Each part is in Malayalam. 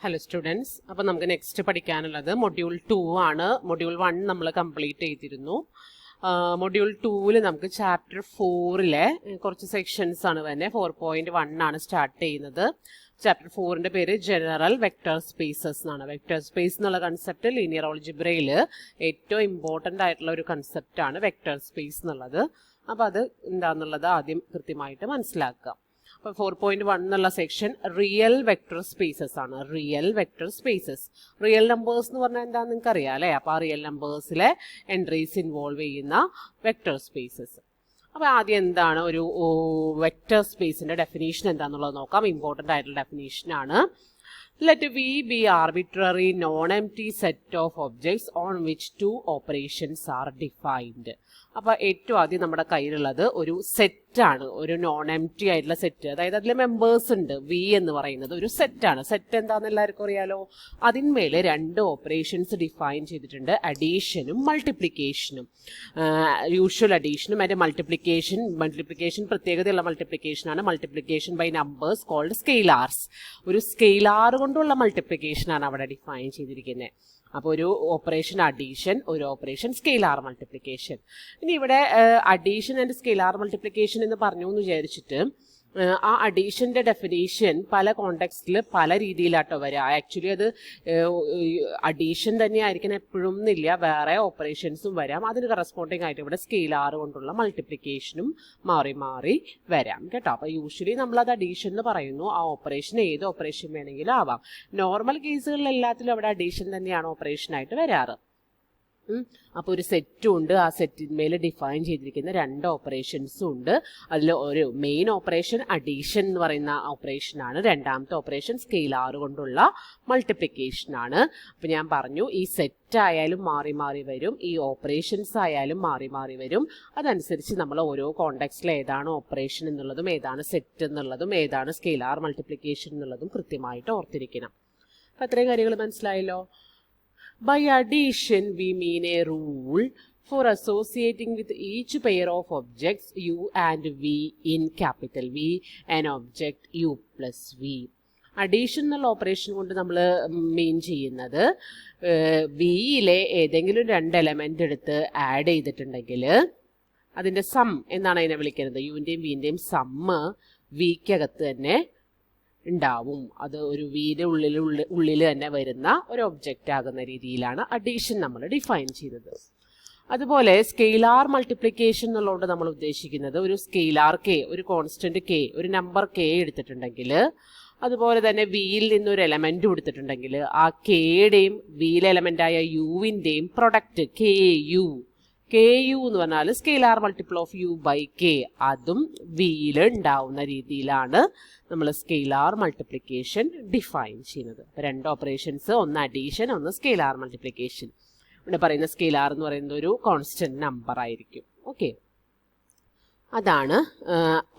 Hello students, അപ്പോൾ നമുക്ക് നെക്സ്റ്റ് പഠിക്കാനുള്ളത് മൊഡ്യൂൾ 2 ആണ്. മൊഡ്യൂൾ 1 നമ്മൾ കംപ്ലീറ്റ് ചെയ്തിരുന്നു. മൊഡ്യൂൾ 2-ൽ നമുക്ക് ചാപ്റ്റർ 4-ലെ കുറച്ച് സെക്ഷൻസ് ആണ് തന്നെ 4.1 ആണ് സ്റ്റാർട്ട് ചെയ്യുന്നത്. ചാപ്റ്റർ 4-ന്റെ പേര് ജനറൽ വെക്ടർ സ്പേസസ് എന്നാണ്. വെക്ടർ സ്പേസ് എന്നുള്ള കൺസെപ്റ്റ് ലീനിയർ ഓൾജിബ്രയിൽ ഏറ്റവും ഇമ്പോർട്ടൻ്റ് ആയിട്ടുള്ള ഒരു കൺസെപ്റ്റ് ആണ് വെക്ടർ സ്പേസ് എന്നുള്ളത്. അപ്പോൾ അത് എന്താണെന്നുള്ളത് ആദ്യം കൃത്യമായിട്ട് മനസ്സിലാക്കുക. അപ്പോൾ 4.1 എന്നുള്ള സെക്ഷൻ റിയൽ വെക്ടർ സ്പേസസ് ആണ്. Real vector spaces, real numbers എന്ന് പറഞ്ഞാൽ എന്താണെന്ന് നിങ്ങൾക്ക് അറിയാം അല്ലേ? അപ്പോൾ ആ റിയൽ നമ്പേഴ്സിലെ എൻട്രീസ് ഇൻവോൾവ് ചെയ്യുന്ന വെക്ടർ സ്പേസസ്. അപ്പോൾ ആദ്യം എന്താണ് ഒരു വെക്ടർ സ്പേസിന്റെ ഡെഫിനേഷൻ എന്താണെന്നുള്ളത് നോക്കാം. ഇമ്പോർട്ടൻ്റ് ആയിട്ടുള്ള ഡെഫിനേഷനാണ്. Let V be arbitrary non-empty set of objects on which two operations are defined. അപ്പോൾ ഏറ്റവും ആദ്യം നമ്മുടെ കയ്യിലുള്ളത് ഒരു സെറ്റാണ്, ഒരു നോൺ എംപ്റ്റി ആയിട്ടുള്ള സെറ്റ്. അതായത് അതിൽ മെമ്പേഴ്സ് ഉണ്ട്. വി എന്ന് പറയുന്നത് ഒരു സെറ്റാണ്. സെറ്റ് എന്താണെന്ന് എല്ലാവർക്കും അറിയാലോ. അതിന്മേൽ രണ്ട് ഓപ്പറേഷൻസ് ഡിഫൈൻ ചെയ്തിട്ടുണ്ട്, അഡീഷനും മൾട്ടിപ്ലിക്കേഷനും. യൂഷ്വൽ അഡീഷനും അതിൻ്റെ മൾട്ടിപ്ലിക്കേഷൻ പ്രത്യേകതയുള്ള മൾട്ടിപ്ലിക്കേഷനാണ്. Multiplication by numbers called scalars. ഒരു സ്കെയിലാർ കൊണ്ടുള്ള മൾട്ടിപ്ലിക്കേഷനാണ് അവിടെ ഡിഫൈൻ ചെയ്തിരിക്കുന്നത്. അപ്പോൾ ഒരു ഓപ്പറേഷൻ അഡീഷൻ, ഒരു ഓപ്പറേഷൻ സ്കെയിലാർ മൾട്ടിപ്ലിക്കേഷൻ. ഇനി ഇവിടെ അഡീഷൻ ആൻഡ് സ്കെയിലാർ മൾട്ടിപ്ലിക്കേഷൻ എന്ന് പറഞ്ഞു എന്ന് വിചാരിച്ചിട്ട് ആ അഡീഷൻ്റെ ഡെഫിനേഷൻ പല കോണ്ടെക്സ്റ്റിൽ പല രീതിയിലാട്ടോ വരിക. ആക്ച്വലി അത് അഡീഷൻ തന്നെ ആയിരിക്കണം എപ്പോഴും എന്നില്ല, വേറെ ഓപ്പറേഷൻസും വരാം. അതിന് കറസ്പോണ്ടിങ് ആയിട്ട് ഇവിടെ സ്കെയിലാർ കൊണ്ടുള്ള മൾട്ടിപ്ലിക്കേഷനും മാറി മാറി വരാം കേട്ടോ. അപ്പോൾ യൂഷ്വലി നമ്മളത് അഡീഷൻ എന്ന് പറയുന്നു. ആ ഓപ്പറേഷൻ ഏത് ഓപ്പറേഷൻ വേണമെങ്കിലും ആവാം. നോർമൽ കേസുകളിൽ എല്ലാത്തിലും അവിടെ അഡീഷൻ തന്നെയാണ് ഓപ്പറേഷനായിട്ട് വരാറ്. അപ്പോൾ ഒരു സെറ്റും ഉണ്ട്. ആ സെറ്റിന്മേൽ ഡിഫൈൻ ചെയ്തിരിക്കുന്ന രണ്ട് ഓപ്പറേഷൻസും ഉണ്ട്. അതിൽ ഒരു മെയിൻ ഓപ്പറേഷൻ അഡീഷൻ എന്ന് പറയുന്ന ഓപ്പറേഷനാണ്. രണ്ടാമത്തെ ഓപ്പറേഷൻ സ്കെയിലാർ കൊണ്ടുള്ള മൾട്ടിപ്ലിക്കേഷനാണ്. അപ്പോൾ ഞാൻ പറഞ്ഞു ഈ സെറ്റ് ആയാലും മാറി മാറി വരും, ഈ ഓപ്പറേഷൻസ് ആയാലും മാറി മാറി വരും. അതനുസരിച്ച് നമ്മൾ ഓരോ കോണ്ടെക്സ്റ്റിൽ ഏതാണ് ഓപ്പറേഷൻ എന്നുള്ളതും ഏതാണ് സെറ്റ് എന്നുള്ളതും ഏതാണ് സ്കെയിലാർ മൾട്ടിപ്ലിക്കേഷൻ എന്നുള്ളതും കൃത്യമായിട്ട് ഓർത്തിരിക്കണം. അപ്പോൾ അത്രയും കാര്യങ്ങൾ മനസ്സിലായല്ലോ. By addition, we mean a rule for associating with each pair of objects u and v in capital V an object u plus v. Addition എന്നുള്ള ഓപ്പറേഷൻ കൊണ്ട് നമ്മൾ മീൻ ചെയ്യുന്നത് വിയിലെ ഏതെങ്കിലും രണ്ട് എലമെൻ്റ് എടുത്ത് ആഡ് ചെയ്തിട്ടുണ്ടെങ്കിൽ അതിൻ്റെ സം എന്നാണ് അതിനെ വിളിക്കുന്നത്. യുവിൻ്റെയും വിൻ്റെയും സമ്മ് വിക്കകത്ത് തന്നെ ഉണ്ടാവും. അത് ഒരു വീട് ഉള്ളിൽ തന്നെ വരുന്ന ഒരു ഒബ്ജക്റ്റ് ആകുന്ന രീതിയിലാണ് അഡീഷൻ നമ്മൾ ഡിഫൈൻ ചെയ്തത്. അതുപോലെ സ്കെയിലാർ മൾട്ടിപ്ലിക്കേഷൻ എന്നുള്ളതുകൊണ്ട് നമ്മൾ ഉദ്ദേശിക്കുന്നത് ഒരു സ്കെയിലാർ കെ, ഒരു കോൺസ്റ്റന്റ് കെ, ഒരു നമ്പർ കെ എടുത്തിട്ടുണ്ടെങ്കിൽ, അതുപോലെ തന്നെ വിയിൽ നിന്നൊരു എലമെന്റ് എടുത്തിട്ടുണ്ടെങ്കിൽ ആ കെയുടെയും വിയിലെ എലമെന്റായ യുവിൻ്റെയും പ്രൊഡക്റ്റ് കെ യു എന്ന് പറഞ്ഞാൽ scalar multiple of U by K, അതും വിയിൽ ഉണ്ടാവുന്ന രീതിയിലാണ് നമ്മൾ സ്കെയിലാർ മൾട്ടിപ്ലിക്കേഷൻ ഡിഫൈൻ ചെയ്യുന്നത്. രണ്ട് ഓപ്പറേഷൻസ്, ഒന്ന് അഡീഷൻ, ഒന്ന് സ്കെയിലാർ മൾട്ടിപ്ലിക്കേഷൻ. ഇവിടെ പറയുന്ന സ്കെയിലാർ എന്ന് പറയുന്നത് ഒരു കോൺസ്റ്റന്റ് നമ്പർ ആയിരിക്കും. ഓക്കെ, അതാണ്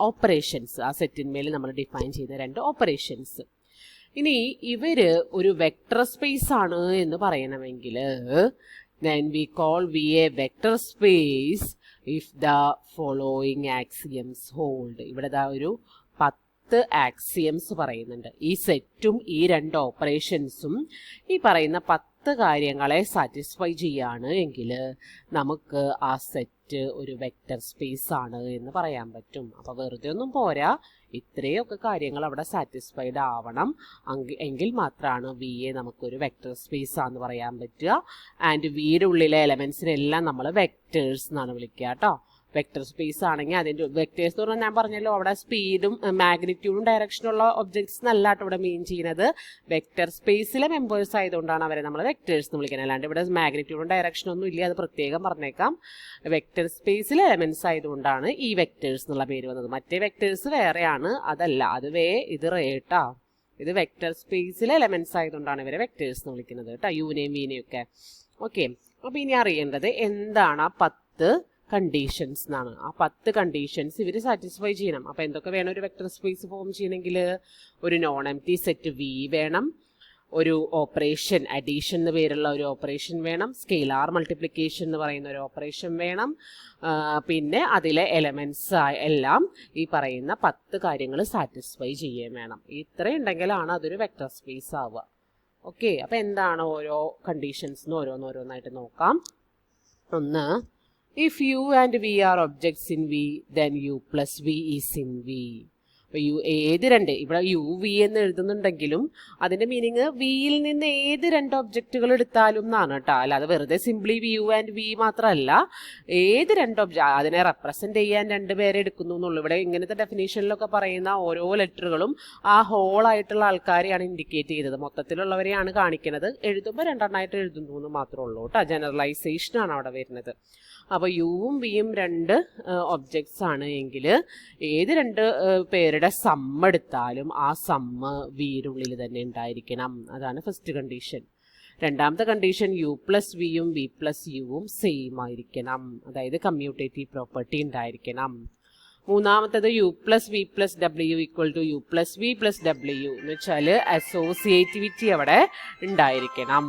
ഓപ്പറേഷൻസ്. ആ സെറ്റിന്മേൽ നമ്മൾ ഡിഫൈൻ ചെയ്യുന്ന രണ്ട് ഓപ്പറേഷൻസ്. ഇനി ഇവര് ഒരു വെക്ടർ സ്പേസ് ആണ് എന്ന് പറയണമെങ്കിൽ then we call V a vector space if the following axioms hold. ഇവിടെ ഒരു 10 ആക്സിയംസ് പറയുന്നുണ്ട്. ഈ സെറ്റും ഈ രണ്ട് ഓപ്പറേഷൻസും ഈ പറയുന്ന 10 കാര്യങ്ങളെ സാറ്റിസ്ഫൈ ചെയ്യാണ് എങ്കിൽ നമുക്ക് ആ സെറ്റ് ഒരു വെക്ടർ സ്പേസ് ആണ് എന്ന് പറയാൻ പറ്റും. അപ്പോൾ വെറുതെ ഒന്നും പോരാ, ഇത്രയൊക്കെ കാര്യങ്ങൾ അവിടെ സാറ്റിസ്ഫൈഡ് ആവണം. എങ്കിൽ മാത്രമാണ് വിയെ നമുക്കൊരു വെക്ടർ സ്പേസ് ആണെന്ന് പറയാൻ പറ്റുക. ആൻഡ് വിയുടെ ഉള്ളിലെ എലമെന്റ്സിനെല്ലാം നമ്മൾ വെക്ടേഴ്സ് എന്നാണ് വിളിക്കുക കേട്ടോ. വെക്ടർ സ്പേസ് ആണെങ്കിൽ അതിൻ്റെ വെക്ടേഴ്സ് എന്ന് പറഞ്ഞാൽ ഞാൻ പറഞ്ഞല്ലോ, അവിടെ സ്പീഡും മാഗ്നിറ്റ്യൂഡും ഡയറക്ഷനുള്ള ഒബ്ജക്ട്സ് എന്നല്ല കേട്ടോ ഇവിടെ മീൻ ചെയ്യുന്നത്. വെക്ടർ സ്പേസിലെ മെമ്പേഴ്സ് ആയതുകൊണ്ടാണ് അവരെ നമ്മൾ വെക്ടേഴ്സ് എന്ന് വിളിക്കുന്നത്. അല്ലാണ്ട് ഇവിടെ മാഗ്നിറ്റ്യൂഡും ഡയറക്ഷനും ഒന്നും ഇല്ല, അത് പ്രത്യേകം പറഞ്ഞേക്കാം. വെക്ടർ സ്പേസിലെ എലമെന്റ്സ് ആയതുകൊണ്ടാണ് ഈ വെക്ടേഴ്സ് എന്നുള്ള പേര് വന്നത്. മറ്റേ വെക്ടേഴ്സ് വേറെയാണ്, അതല്ല, അത് ഇത് റേട്ടാ. ഇത് വെക്ടർ സ്പേസിലെ എലമെന്റ്സ് ആയതുകൊണ്ടാണ് ഇവരെ വെക്ടേഴ്സ് എന്ന് വിളിക്കുന്നത് കേട്ടോ, യുവിനെയും വിനെയും ഒക്കെ. ഓക്കെ, അപ്പോൾ ഇനി അറിയേണ്ടത് എന്താണ് ആ 10 കണ്ടീഷൻസ് എന്നാണ്. ആ 10 കണ്ടീഷൻസ് ഇവർ സാറ്റിസ്ഫൈ ചെയ്യണം. അപ്പോൾ എന്തൊക്കെ വേണം ഒരു വെക്ടർ സ്പേസ് ഫോം ചെയ്യണമെങ്കിൽ? ഒരു നോൺ എംപ്റ്റി സെറ്റ് വി വേണം, ഒരു ഓപ്പറേഷൻ അഡീഷൻ എന്ന് പേരുള്ള ഒരു ഓപ്പറേഷൻ വേണം, സ്കെയിലാർ മൾട്ടിപ്ലിക്കേഷൻ എന്ന് പറയുന്ന ഒരു ഓപ്പറേഷൻ വേണം, പിന്നെ അതിലെ എലമെന്റ്സ് എല്ലാം ഈ പറയുന്ന 10 കാര്യങ്ങൾ സാറ്റിസ്ഫൈ ചെയ്യുകയും വേണം. ഇത്രയുണ്ടെങ്കിലാണ് അതൊരു വെക്ടർ സ്പേസ് ആവുക. ഓക്കെ, അപ്പം എന്താണ് ഓരോ കണ്ടീഷൻസ് എന്ന് ഓരോന്നായിട്ട് നോക്കാം. ഒന്ന്, if U and V are objects in V then U plus V is in V. അപ്പോൾ ഏത് രണ്ട്, ഇവിടെ യു വി എന്ന് എഴുതുന്നുണ്ടെങ്കിലും അതിൻ്റെ മീനിങ് വിയിൽ നിന്ന് ഏത് രണ്ട് ഒബ്ജക്റ്റുകൾ എടുത്താലും എന്നാണ് കേട്ടോ. അല്ലാതെ വെറുതെ സിംപ്ലി യു ആൻഡ് വി മാത്രമല്ല, ഏത് രണ്ട് അതിനെ റെപ്രസെൻ്റ് ചെയ്യാൻ രണ്ട് പേരെ എടുക്കുന്നു എന്നുള്ളൂ. ഇവിടെ ഇങ്ങനത്തെ ഡെഫിനേഷനിലൊക്കെ പറയുന്ന ഓരോ ലെറ്ററുകളും ആ ഹോളായിട്ടുള്ള ആൾക്കാരെയാണ് ഇൻഡിക്കേറ്റ് ചെയ്തത്, മൊത്തത്തിലുള്ളവരെയാണ് കാണിക്കുന്നത്. എഴുതുമ്പോൾ രണ്ടെണ്ണമായിട്ട് എഴുതുന്നു എന്ന് മാത്രമേ ഉള്ളൂ കേട്ടോ. ജനറലൈസേഷനാണ് അവിടെ വരുന്നത്. അപ്പോൾ യുവും വിയും രണ്ട് ഒബ്ജക്ട്സ് ആണ് എങ്കിൽ ഏത് രണ്ട് പേരുടെ സമ്മ് എടുത്താലും ആ സമ്മ് വിയുടെ ഉള്ളിൽ തന്നെ ഉണ്ടായിരിക്കണം. അതാണ് ഫസ്റ്റ് കണ്ടീഷൻ. രണ്ടാമത്തെ കണ്ടീഷൻ യു പ്ലസ് വിയും വി പ്ലസ് യുവും സെയിം ആയിരിക്കണം, അതായത് കമ്മ്യൂട്ടേറ്റീവ് പ്രോപ്പർട്ടി ഉണ്ടായിരിക്കണം. മൂന്നാമത്തത് U plus V plus W equal to U plus V plus W എന്ന് വെച്ചാൽ അസോസിയേറ്റിവിറ്റി അവിടെ ഉണ്ടായിരിക്കണം.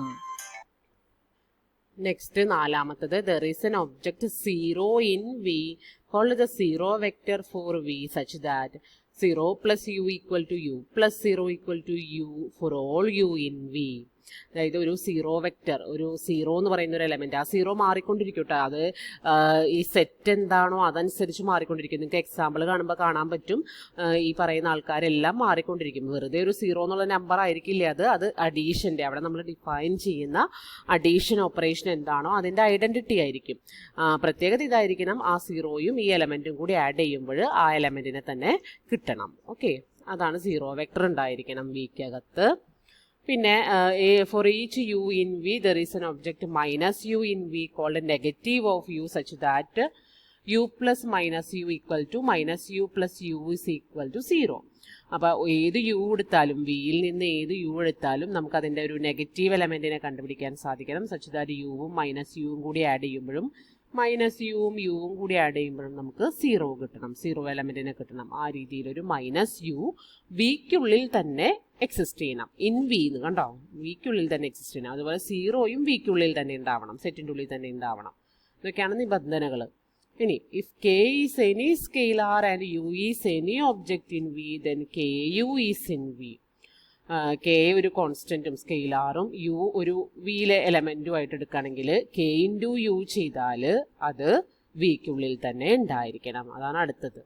നെക്സ്റ്റ് നാലാമത്തത് there is an object 0 in V called the zero vector for v such that 0 plus u equal to u plus 0 equal to u for all u in v. അതായത് ഒരു സീറോ വെക്റ്റർ, ഒരു സീറോ എന്ന് പറയുന്ന ഒരു എലമെന്റ്, ആ സീറോ മാറിക്കൊണ്ടിരിക്കും കേട്ടോ. അത് ഈ സെറ്റ് എന്താണോ അതനുസരിച്ച് മാറിക്കൊണ്ടിരിക്കും. നിങ്ങൾക്ക് എക്സാമ്പിൾ കാണുമ്പോൾ കാണാൻ പറ്റും, ഈ പറയുന്ന ആൾക്കാരെല്ലാം മാറിക്കൊണ്ടിരിക്കും. വെറുതെ ഒരു സീറോ എന്നുള്ള നമ്പർ ആയിരിക്കില്ല അത് അഡീഷൻ്റെ, അവിടെ നമ്മൾ ഡിഫൈൻ ചെയ്യുന്ന അഡീഷൻ ഓപ്പറേഷൻ എന്താണോ അതിൻ്റെ ഐഡൻറ്റിറ്റി ആയിരിക്കും. പ്രത്യേകത ഇതായിരിക്കണം, ആ സീറോയും ഈ എലമെൻറ്റും കൂടി ആഡ് ചെയ്യുമ്പോൾ ആ എലമെൻറ്റിനെ തന്നെ കിട്ടണം. ഓക്കെ, അതാണ് സീറോ വെക്റ്റർ ഉണ്ടായിരിക്കണം വിക്കകത്ത്. പിന്നെ for each U in V there is an object minus U in V called negative of U such that U plus minus U equal to minus U plus U is equal to 0. അപ്പോൾ ഏത് യു എടുത്താലും, വിയിൽ നിന്ന് ഏത് യു എടുത്താലും നമുക്കതിൻ്റെ ഒരു നെഗറ്റീവ് എലമെൻറ്റിനെ കണ്ടുപിടിക്കാൻ സാധിക്കണം. സച്ച് ദാറ്റ് യുവും മൈനസ് യുവും കൂടി ആഡ് ചെയ്യുമ്പോഴും മൈനസ് യുവും കൂടി ആഡ് ചെയ്യുമ്പോഴും നമുക്ക് 0 കിട്ടണം, 0 എലമെൻറ്റിനെ കിട്ടണം. ആ രീതിയിലൊരു മൈനസ് യു വിക്കുള്ളിൽ തന്നെ എക്സിസ്റ്റ് ചെയ്യണം. ഇൻ വി എന്ന് കണ്ടോ, വിക്കുള്ളിൽ തന്നെ എക്സിസ്റ്റ് ചെയ്യണം. അതുപോലെ 0യും വിക്കുള്ളിൽ തന്നെ ഉണ്ടാവണം, സെറ്റിൻ്റെ ഉള്ളിൽ തന്നെ ഉണ്ടാവണം. ഇതൊക്കെയാണ് നിബന്ധനകൾ. ഇനി if K is any scalar and U is any object in V then K U is in V. K ഒരു കോൺസ്റ്റൻറ്റും സ്കെയിലാറും യു ഒരു വിയിലെ എലമെൻറ്റുമായിട്ട് എടുക്കുകയാണെങ്കിൽ കെ ഇൻറ്റു യു ചെയ്താൽ അത് വിക്കുള്ളിൽ തന്നെ ഉണ്ടായിരിക്കണം. അതാണ് അടുത്തത്.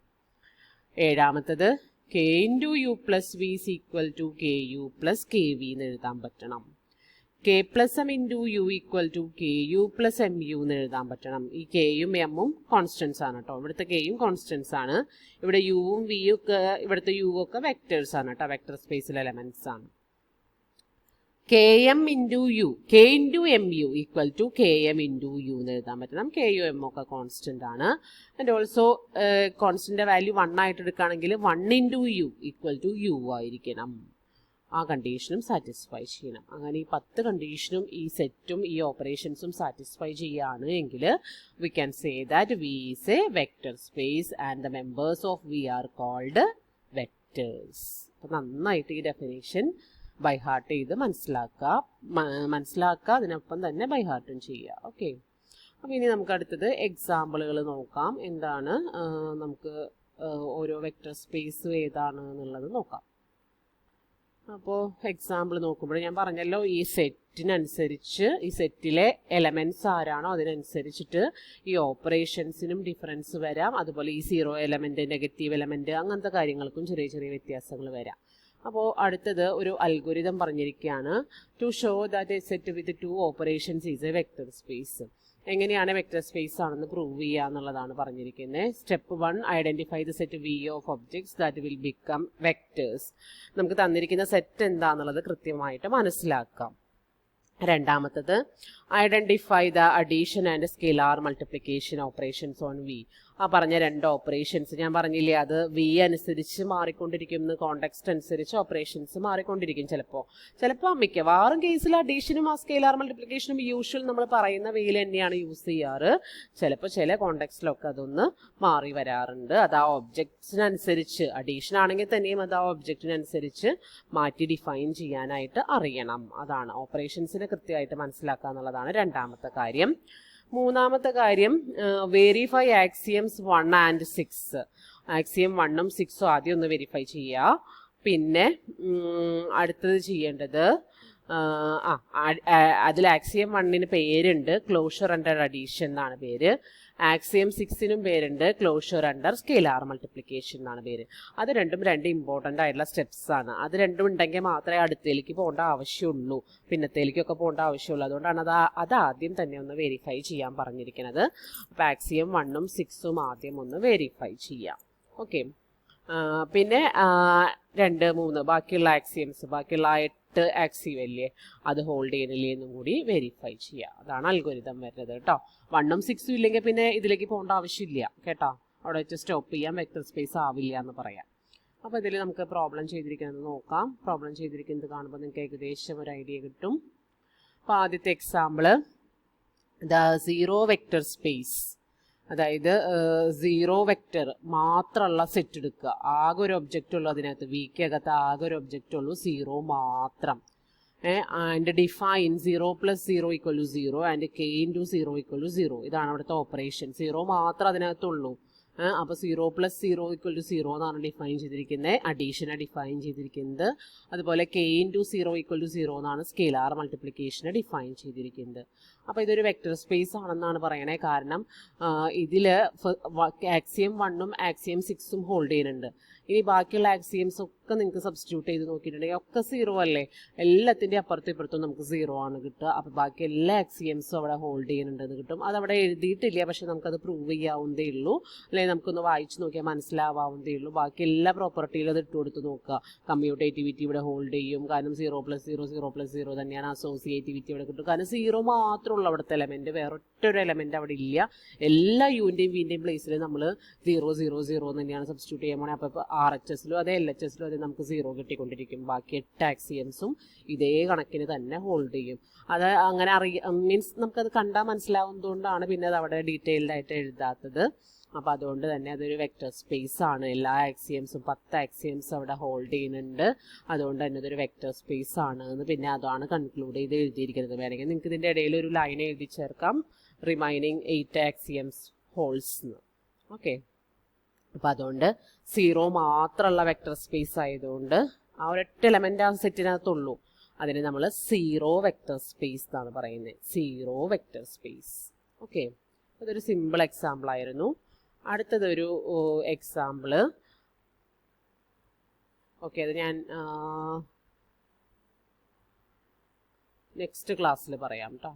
ഏഴാമത്തത് k into u plus V is equal to k u plus k v എന്ന് എഴുതാൻ പറ്റണം. K plus m into U equal to k u plus m u എന്ന് എഴുതാൻ പറ്റണം. ഈ കെയും എമ്മും കോൺസ്റ്റൻസ് ആണ് കേട്ടോ. ഇവിടുത്തെ കെയും കോൺസ്റ്റൻസ് ആണ്, ഇവിടെ യുവും വിയും ഒക്കെ, ഇവിടുത്തെ യു ഒക്കെ വെക്ടേഴ്സ് ആണ് കേട്ടോ, വെക്ടർ സ്പേസിലെ എലമെന്റ്സ് ആണ്. K M into U, K into M U equal to K M into U എന്ന് എഴുതാൻ പറ്റണം. കെ യു എം ഒക്കെ കോൺസ്റ്റന്റ് ആണ്. ആൻഡ് ഓൾസോ കോൺസ്റ്റന്റ് വാല്യൂ 1 ആയിട്ട് എടുക്കുകയാണെങ്കിൽ 1 into U equal to U ആയിരിക്കണം. ആ കണ്ടീഷനും സാറ്റിസ്ഫൈ ചെയ്യണം. അങ്ങനെ ഈ 10 കണ്ടീഷനും ഈ സെറ്റും ഈ ഓപ്പറേഷൻസും സാറ്റിസ്ഫൈ ചെയ്യുകയാണ് എങ്കിൽ we can say that V is a vector space and the members of V are called vectors. അപ്പം നന്നായിട്ട് ഈ ഡെഫിനേഷൻ ബൈ ഹാർട്ട് ചെയ്ത് മനസ്സിലാക്കുക, അതിനൊപ്പം തന്നെ ബൈ ഹാർട്ടും ചെയ്യുക. ഓക്കെ, അപ്പോൾ ഇനി നമുക്ക് അടുത്തത് എക്സാമ്പിളുകൾ നോക്കാം. എന്താണ് നമുക്ക് ഓരോ വെക്റ്റർ സ്പേസ് ഏതാണ് എന്നുള്ളത് നോക്കാം. അപ്പോൾ എക്സാമ്പിൾ നോക്കുമ്പോൾ ഞാൻ പറഞ്ഞല്ലോ, ഈ സെറ്റിനനുസരിച്ച് ഈ സെറ്റിലെ എലമെൻറ്റ്സ് ആരാണോ അതിനനുസരിച്ചിട്ട് ഈ ഓപ്പറേഷൻസിനും ഡിഫറൻസ് വരാം. അതുപോലെ ഈ 0 എലമെൻറ്റ്, നെഗറ്റീവ് എലമെൻറ്റ്, അങ്ങനത്തെ കാര്യങ്ങൾക്കും ചെറിയ ചെറിയ വ്യത്യാസങ്ങൾ വരാം. അപ്പോൾ അടുത്തത് ഒരു അൽഗോരിതം പറഞ്ഞിരിക്കുകയാണ്. To show that a set with 2 operations is a vector space. എങ്ങനെയാണ് വെക്റ്റർ സ്പേസ് ആണെന്ന് പ്രൂവ് ചെയ്യുക എന്നുള്ളതാണ് പറഞ്ഞിരിക്കുന്നത്. Step 1, identify the set V of objects that will become vectors. നമുക്ക് തന്നിരിക്കുന്ന സെറ്റ് എന്താണെന്നുള്ളത് കൃത്യമായിട്ട് മനസ്സിലാക്കാം. രണ്ടാമത്തത് identify the addition and scalar multiplication operations on V. ആ പറഞ്ഞ 2 ഓപ്പറേഷൻസ് ഞാൻ പറഞ്ഞില്ലേ, അത് വി അനുസരിച്ച് മാറിക്കൊണ്ടിരിക്കും, കോണ്ടെക്സ്റ്റ് അനുസരിച്ച് ഓപ്പറേഷൻസ് മാറിക്കൊണ്ടിരിക്കും. ചിലപ്പോൾ മിക്കവാറും കേസിൽ അഡീഷനും ആ സ്കെയിലാർ മൾട്ടിപ്ലിക്കേഷനും യൂഷ്വൽ നമ്മൾ പറയുന്ന വേയിൽ തന്നെയാണ് യൂസ് ചെയ്യാറ്. ചിലപ്പോൾ ചില കോണ്ടെക്സ്റ്റിലൊക്കെ അതൊന്ന് മാറി വരാറുണ്ട്. അത് ആ ഒബ്ജക്റ്റിനനുസരിച്ച്, അഡീഷൻ ആണെങ്കിൽ തന്നെയും അത് ആ ഒബ്ജക്റ്റിനനുസരിച്ച് മാറ്റി ഡിഫൈൻ ചെയ്യാനായിട്ട് അറിയണം. അതാണ് ഓപ്പറേഷൻസിനെ കൃത്യമായിട്ട് മനസ്സിലാക്കുക എന്നുള്ളതാണ് രണ്ടാമത്തെ കാര്യം. മൂന്നാമത്തെ കാര്യം വെരിഫൈ ആക്സിയംസ് 1 ആൻഡ് 6. ആക്സിയം 1ഉം 6ഉം ആദ്യം ഒന്ന് വെരിഫൈ ചെയ്യുക. പിന്നെ അടുത്തത് ചെയ്യേണ്ടത് അതിൽ ആക്സിയം 1 പേരുണ്ട് ക്ലോഷർ അണ്ടർ അഡീഷൻ എന്നാണ് പേര്. ആക്സിയം 6 പേരുണ്ട് ക്ലോഷർ അണ്ടർ സ്കെയിലാർ മൾട്ടിപ്ലിക്കേഷൻ എന്നാണ് പേര്. അത് രണ്ടും ഇമ്പോർട്ടൻ്റ് ആയിട്ടുള്ള സ്റ്റെപ്സ് ആണ്. അത് രണ്ടും ഉണ്ടെങ്കിൽ മാത്രമേ അടുത്തേക്ക് പോകേണ്ട ആവശ്യമുള്ളൂ, പിന്നത്തേലേക്കൊക്കെ പോകേണ്ട ആവശ്യമുള്ളൂ. അതുകൊണ്ടാണ് അത് ആദ്യം തന്നെ ഒന്ന് വെരിഫൈ ചെയ്യാൻ പറഞ്ഞിരിക്കുന്നത്. അപ്പോൾ ആക്സിയം 1ഉം 6ഉം ആദ്യം ഒന്ന് വെരിഫൈ ചെയ്യാം. ഓക്കെ, പിന്നെ 2, 3 ബാക്കിയുള്ള ആക്സിയംസ്, ബാക്കിയുള്ള 8 ആക്സിയം അല്ലേ, അത് ഹോൾഡ് ചെയ്യണില്ലേ എന്നും കൂടി വെരിഫൈ ചെയ്യുക. അതാണ് അൽഗോരിതം വരുന്നത് കേട്ടോ. 1ഉം 6ഉം ഇല്ലെങ്കിൽ പിന്നെ ഇതിലേക്ക് പോകേണ്ട ആവശ്യമില്ല കേട്ടോ. അവിടെ വെച്ച് സ്റ്റോപ്പ് ചെയ്യാം, വെക്ടർ സ്പേസ് ആവില്ല എന്ന് പറയാം. അപ്പോൾ ഇതിൽ നമുക്ക് പ്രോബ്ലം ചെയ്തിരിക്കുന്നത് നോക്കാം. പ്രോബ്ലം ചെയ്തിരിക്കുന്നത് കാണുമ്പോൾ നിങ്ങൾക്ക് ഏകദേശം ഒരു ഐഡിയ കിട്ടും. അപ്പോൾ ആദ്യത്തെ എക്സാമ്പിൾ, സീറോ വെക്ടർ സ്പേസ്, അതായത് 0 വെക്ടർ മാത്രമുള്ള സെറ്റ് എടുക്കുക. ആകെ ഒരു ഒബ്ജക്റ്റ് ഉള്ളൂ അതിനകത്ത്, വിക്കകത്ത് ആകെ ഒരു ഒബ്ജക്റ്റ് ഉള്ളൂ, 0 മാത്രം. And define 0 + 0 = 0 and k × 0 = 0. ഇതാണ് അവിടുത്തെ ഓപ്പറേഷൻ. 0 മാത്രം അതിനകത്തുള്ളൂ. അപ്പോൾ 0 + 0 = 0 എന്നാണ് ഡിഫൈൻ ചെയ്തിരിക്കുന്നത്, അഡീഷനെ ഡിഫൈൻ ചെയ്തിരിക്കുന്നത്. അതുപോലെ k × 0 = 0 എന്നാണ് സ്കെയിലാർ മൾട്ടിപ്ലിക്കേഷനെ ഡിഫൈൻ ചെയ്തിരിക്കുന്നത്. അപ്പോൾ ഇതൊരു വെക്ടർ സ്പേസ് ആണെന്നാണ് പറയണേ. കാരണം ഇതിൽ ആക്സിയം 1ഉം ആക്സിയം 6ഉം ഹോൾഡ് ചെയ്യുന്നുണ്ട്. ഇനി ബാക്കിയുള്ള ആക്സിയംസ് ഒക്കെ നിങ്ങൾക്ക് സബ്സ്റ്റിറ്റ്യൂട്ട് ചെയ്ത് നോക്കിയിട്ടുണ്ടെങ്കിൽ ഒക്കെ 0 അല്ലേ, എല്ലാത്തിൻ്റെ അപ്പുറത്തും ഇപ്പുറത്തും നമുക്ക് 0 ആണ് കിട്ടുക. അപ്പോൾ ബാക്കി എല്ലാ ആക്സിയംസും അവിടെ ഹോൾഡ് ചെയ്യുന്നുണ്ടെന്ന് കിട്ടും. അതവിടെ എഴുതിയിട്ടില്ല, പക്ഷെ നമുക്കത് പ്രൂവ് ചെയ്യാവുന്നതേ ഉള്ളൂ, അല്ലെങ്കിൽ നമുക്കൊന്ന് വായിച്ച് നോക്കിയാൽ മനസ്സിലാവാവുന്നതേ ഉള്ളൂ. ബാക്കി എല്ലാ പ്രോപ്പർട്ടിയിലും അത് ഇട്ട് കൊടുത്ത് നോക്കുക. കമ്മ്യൂട്ടേറ്റിവിറ്റി ഇവിടെ ഹോൾഡ് ചെയ്യും, കാരണം 0 + 0 0 + 0 തന്നെയാണ്. അസോസിയേറ്റിവിറ്റി ഇവിടെ കിട്ടും, കാരണം 0 മാത്രമുള്ള അവിടുത്തെ എലമെൻറ്റ്, വേറൊറ്റൊരു എലമെൻറ്റ് അവിടെ ഇല്ല. എല്ലാ യുവിൻ്റെയും വിൻ്റെയും പ്ലേസിൽ നമ്മൾ 0 0 0 തന്നെയാണ് സബ്സ്റ്റിറ്റ്യൂട്ട് ചെയ്യാൻ പോണേ. അപ്പോൾ RHSലും അതെ LHSലും അതെ നമുക്ക് 0 കിട്ടിക്കൊണ്ടിരിക്കും. ബാക്കി 8 ആക്സിയംസും ഇതേ കണക്കിന് തന്നെ ഹോൾഡ് ചെയ്യും. അത് അങ്ങനെ മീൻസ് നമുക്കത് കണ്ടാൽ മനസ്സിലാവുന്നതുകൊണ്ടാണ് പിന്നെ അത് അവിടെ ഡീറ്റെയിൽഡ് ആയിട്ട് എഴുതാത്തത്. അപ്പോൾ അതുകൊണ്ട് തന്നെ അതൊരു വെക്ടർ സ്പേസ് ആണ്. എല്ലാ ആക്സിയംസും 10 ആക്സിയംസ് അവിടെ ഹോൾഡ് ചെയ്യുന്നുണ്ട്. അതുകൊണ്ട് തന്നെ അതൊരു വെക്ടർ സ്പേസ് ആണ് എന്ന് പിന്നെ അതാണ് കൺക്ലൂഡ് ചെയ്ത് എഴുതിയിരിക്കുന്നത്. വേണമെങ്കിൽ നിങ്ങൾക്ക് ഇതിൻ്റെ ഇടയിൽ ഒരു ലൈൻ എഴുതി ചേർക്കാം, റിമൈനിങ് 8 ആക്സിയംസ് ഹോൾസ് എന്ന്. ഓക്കെ, അപ്പോൾ അതുകൊണ്ട് 0 മാത്രമുള്ള വെക്ടർ സ്പേസ് ആയതുകൊണ്ട് ആ ഒരൊറ്റ എലമെൻ്റ് ആ സെറ്റിനകത്തുള്ളൂ, അതിന് നമ്മൾ 0 വെക്ടർ സ്പേസ് എന്നാണ് പറയുന്നത്. 0 വെക്ടർ സ്പേസ്. ഓക്കെ, അതൊരു സിമ്പിൾ എക്സാമ്പിൾ ആയിരുന്നു. അടുത്തതൊരു എക്സാമ്പിള്, ഓക്കെ, അത് ഞാൻ നെക്സ്റ്റ് ക്ലാസ്സിൽ പറയാം കേട്ടോ.